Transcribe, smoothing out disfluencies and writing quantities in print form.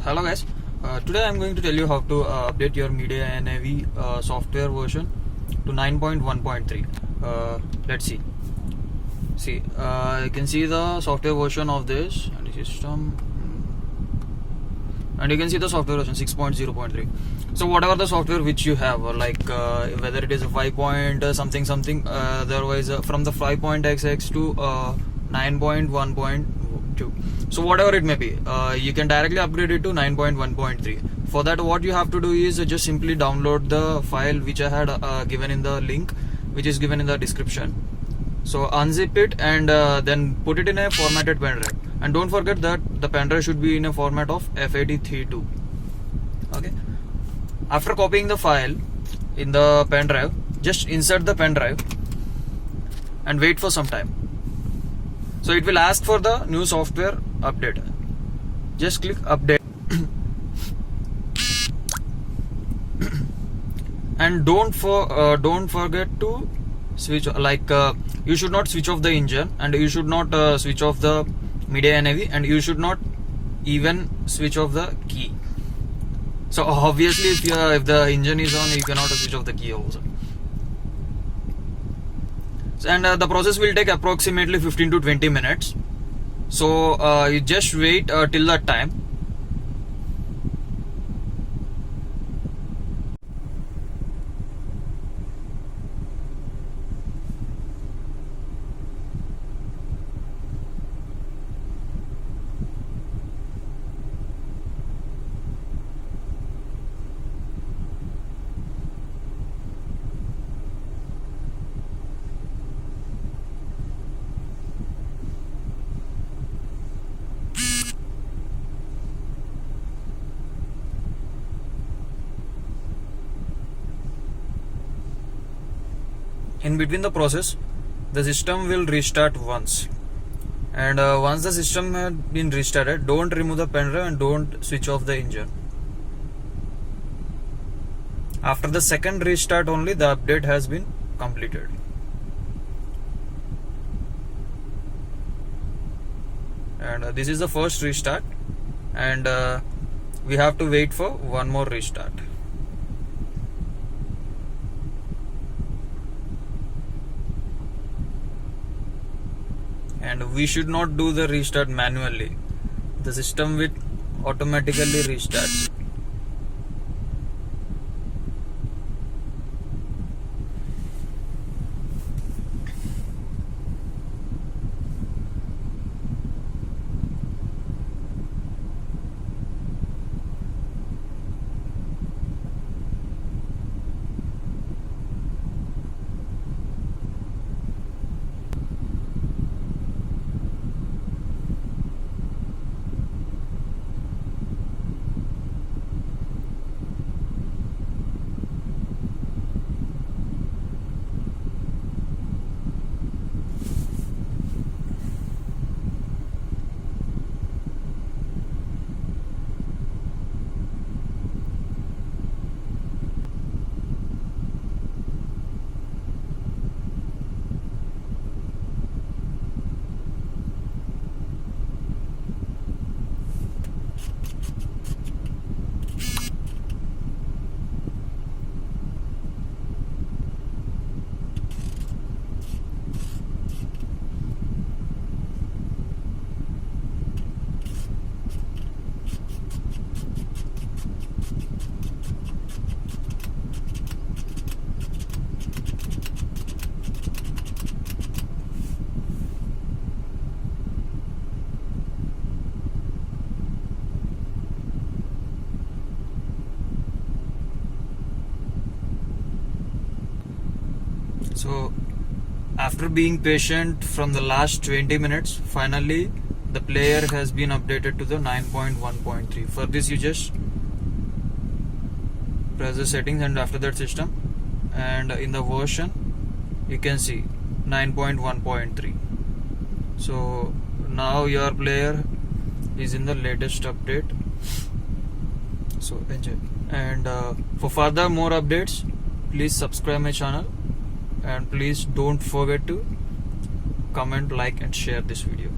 Hello guys, today I'm going to tell you how to update your Media NAV software version to 9.1.3. Let's see. You can see the software version of this and the system, and you can see the software version 6.0.3. So whatever the software which you have, or like whether it is a 5 point something, otherwise from the 5.xx to 9.1.2. So whatever it may be, you can directly upgrade it to 9.1.3. For that, what you have to do is just simply download the file which I had given in the link, which is given in the description. So unzip it and then put it in a formatted pen drive. And don't forget that the pen drive should be in a format of FAT32. Okay. After copying the file in the pen drive, just insert the pen drive and wait for some time. So it will ask for the new software update. Just click update. And don't forget to switch, you should not switch off the engine, and you should not switch off the Media NAV, and you should not even switch off the key. So obviously if the engine is on, you cannot switch off the key also. And the process will take approximately 15 to 20 minutes. So you just wait till that time. In between the process, the system will restart once, and once the system has been restarted, don't remove the pen drive and don't switch off the engine. After the second restart only, the update has been completed. And this is the first restart, and we have to wait for one more restart. And we should not do the restart manually. The system will automatically restart. So after being patient from the last 20 minutes, finally the player has been updated to the 9.1.3. For this, you just press the settings, and after that system, and in the version you can see 9.1.3. So now your player is in the latest update. So enjoy, and for further more updates, please subscribe my channel, and please don't forget to comment, like and share this video.